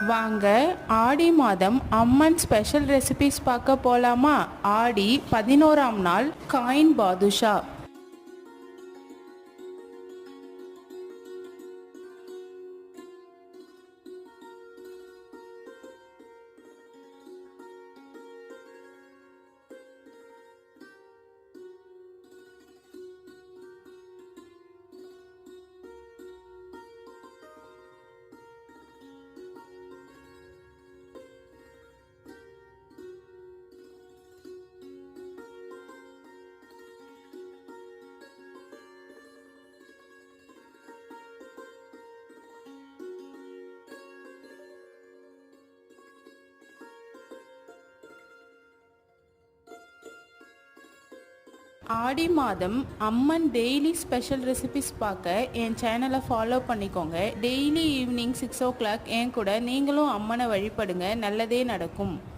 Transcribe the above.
வாங்க ஆடி மாதம் அம்மன் special recipes பார்க்க போலாமா? ஆடி 11ஆம் நாள் காயின் பாதுஷா. ஆடி மாதம் அம்மன் டெய்லி ஸ்பெஷல் ரெசிபிஸ் பார்க்க என் சேனலை ஃபாலோ பண்ணிக்கோங்க. டெய்லி ஈவினிங் 6 o'clock என் கூட நீங்களும் அம்மனை வழிபடுங்க, நல்லதே நடக்கும்.